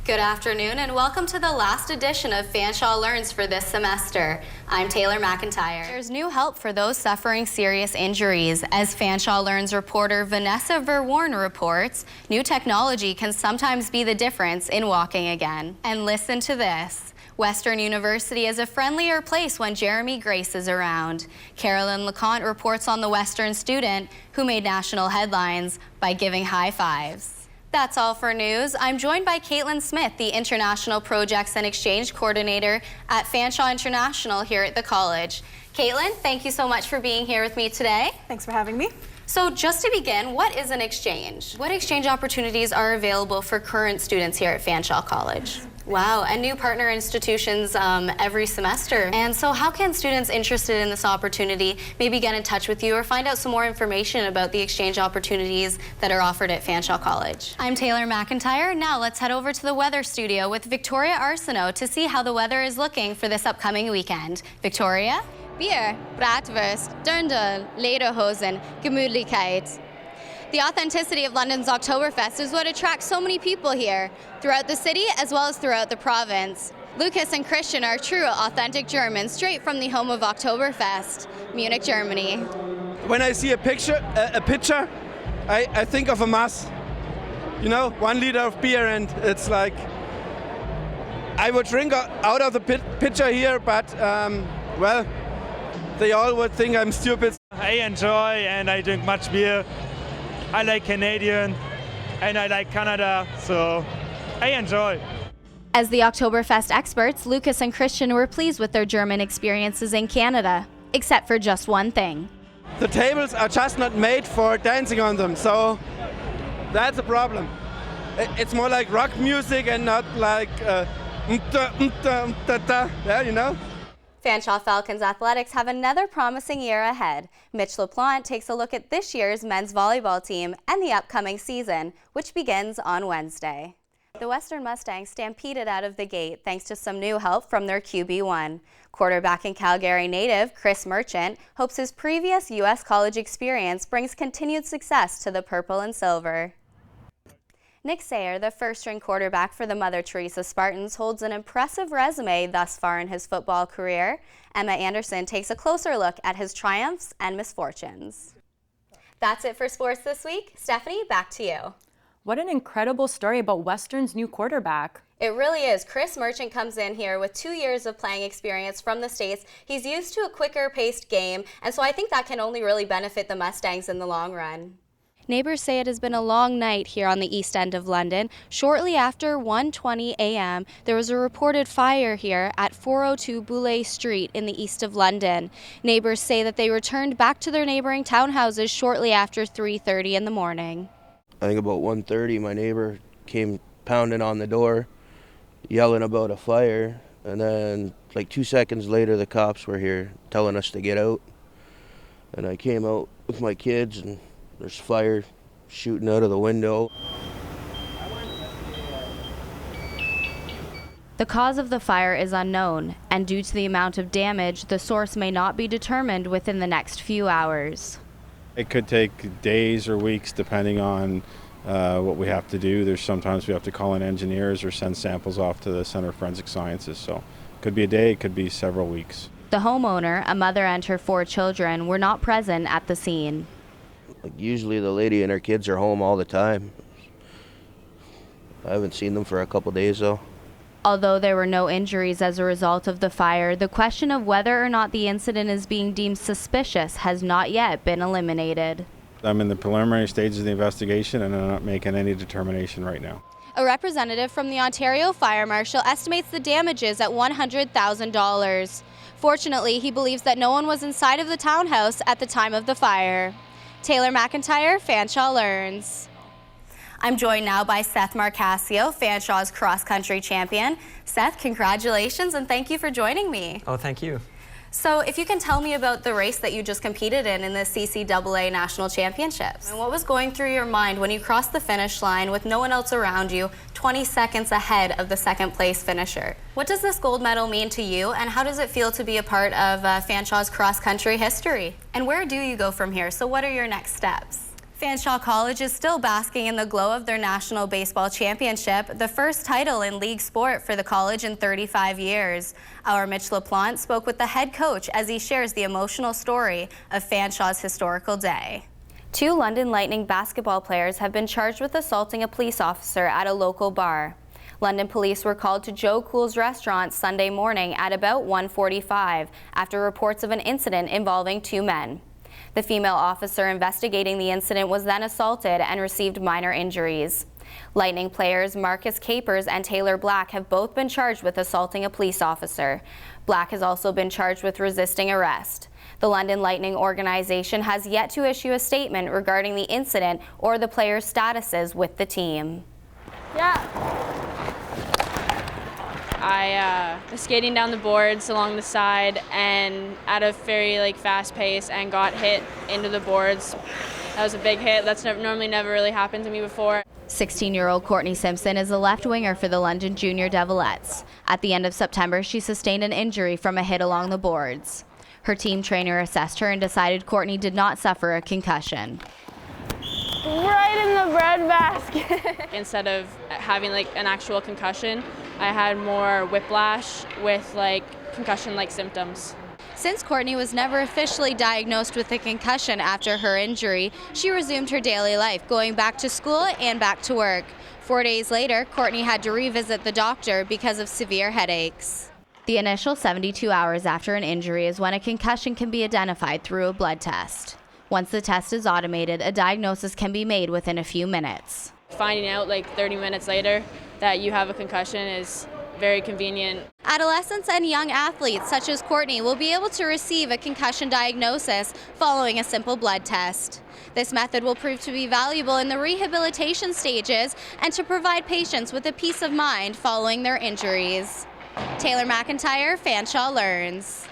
Good afternoon and welcome to the last edition of Fanshawe Learns for this semester. I'm Taylor MacIntyre. There's new help for those suffering serious injuries. As Fanshawe Learns reporter Vanessa Verworn reports, new technology can sometimes be the difference in walking again. And listen to this. Western University is a friendlier place when Jeremy Grace is around. Carolyn LeConte reports on the Western student who made national headlines by giving high fives. That's all for news. I'm joined by Caitlin Smith, the International Projects and Exchange Coordinator at Fanshawe International here at the college. Caitlin, thank you so much for being here with me today. Thanks for having me. So just to begin, what is an exchange? What exchange opportunities are available for current students here at Fanshawe College? Wow, and new partner institutions every semester. And so how can students interested in this opportunity maybe get in touch with you or find out some more information about the exchange opportunities that are offered at Fanshawe College? I'm Taylor MacIntyre. Now let's head over to the weather studio with Victoria Arsenault to see how the weather is looking for this upcoming weekend. Victoria? Bier, Bratwurst, Dirndl, Lederhosen, Gemütlichkeit. The authenticity of London's Oktoberfest is what attracts so many people here, throughout the city as well as throughout the province. Lucas and Christian are true, authentic Germans, straight from the home of Oktoberfest, Munich, Germany. When I see a picture, I think of a mass. You know, 1 liter of beer, and it's like I would drink out of the pitcher here, but well, they all would think I'm stupid. I enjoy and I drink much beer. I like Canadian and I like Canada, so I enjoy. As the Oktoberfest experts, Lucas and Christian were pleased with their German experiences in Canada, except for just one thing. The tables are just not made for dancing on them, so that's a problem. It's more like rock music and not like yeah, you know? Fanshawe Falcons athletics have another promising year ahead. Mitch LaPlante takes a look at this year's men's volleyball team and the upcoming season, which begins on Wednesday. The Western Mustangs stampeded out of the gate thanks to some new help from their QB1. Quarterback and Calgary native Chris Merchant hopes his previous U.S. college experience brings continued success to the Purple and Silver. Nick Sayer, the first-string quarterback for the Mother Teresa Spartans, holds an impressive resume thus far in his football career. Emma Anderson takes a closer look at his triumphs and misfortunes. That's it for sports this week. Stephanie, back to you. What an incredible story about Western's new quarterback. It really is. Chris Merchant comes in here with 2 years of playing experience from the States. He's used to a quicker-paced game, and so I think that can only really benefit the Mustangs in the long run. Neighbors say it has been a long night here on the east end of London. Shortly after 1:20 a.m., there was a reported fire here at 402 Boulay Street in the east of London. Neighbors say that they returned back to their neighboring townhouses shortly after 3:30 in the morning. I think about 1:30, my neighbor came pounding on the door, yelling about a fire, and then like 2 seconds later the cops were here telling us to get out. And I came out with my kids, and there's fire shooting out of the window. The cause of the fire is unknown, and due to the amount of damage, the source may not be determined within the next few hours. It could take days or weeks depending on what we have to do. There's sometimes we have to call in engineers or send samples off to the Center of Forensic Sciences, so it could be a day, it could be several weeks. The homeowner, a mother and her 4 children, were not present at the scene. Like usually the lady and her kids are home all the time. I haven't seen them for a couple days though. Although there were no injuries as a result of the fire, the question of whether or not the incident is being deemed suspicious has not yet been eliminated. I'm in the preliminary stages of the investigation and I'm not making any determination right now. A representative from the Ontario Fire Marshal estimates the damages at $100,000. Fortunately, he believes that no one was inside of the townhouse at the time of the fire. Taylor MacIntyre, Fanshawe Learns. I'm joined now by Seth Marcasio, Fanshawe's cross-country champion. Seth, congratulations and thank you for joining me. Oh, thank you. So if you can tell me about the race that you just competed in the CCAA National Championships. And what was going through your mind when you crossed the finish line with no one else around you, 20 seconds ahead of the second place finisher? What does this gold medal mean to you, and how does it feel to be a part of Fanshawe's cross-country history? And where do you go from here? So what are your next steps? Fanshawe College is still basking in the glow of their national baseball championship, the first title in league sport for the college in 35 years. Our Mitch LaPlante spoke with the head coach as he shares the emotional story of Fanshawe's historical day. 2 London Lightning basketball players have been charged with assaulting a police officer at a local bar. London police were called to Joe Cool's restaurant Sunday morning at about 1:45 after reports of an incident involving 2 men. The female officer investigating the incident was then assaulted and received minor injuries. Lightning players Marcus Capers and Taylor Black have both been charged with assaulting a police officer. Black has also been charged with resisting arrest. The London Lightning organization has yet to issue a statement regarding the incident or the players' statuses with the team. I was skating down the boards along the side and at a very fast pace and got hit into the boards. That was a big hit. That's normally never really happened to me before. 16-year-old Courtney Simpson is a left winger for the London Junior Devilettes. At the end of September, she sustained an injury from a hit along the boards. Her team trainer assessed her and decided Courtney did not suffer a concussion. Right in the bread basket. Instead of having an actual concussion, I had more whiplash with concussion-like symptoms. Since Courtney was never officially diagnosed with a concussion after her injury, she resumed her daily life, going back to school and back to work. 4 days later, Courtney had to revisit the doctor because of severe headaches. The initial 72 hours after an injury is when a concussion can be identified through a blood test. Once the test is automated, a diagnosis can be made within a few minutes. Finding out 30 minutes later that you have a concussion is very convenient. Adolescents and young athletes such as Courtney will be able to receive a concussion diagnosis following a simple blood test. This method will prove to be valuable in the rehabilitation stages and to provide patients with a peace of mind following their injuries. Taylor MacIntyre, Fanshawe Learns.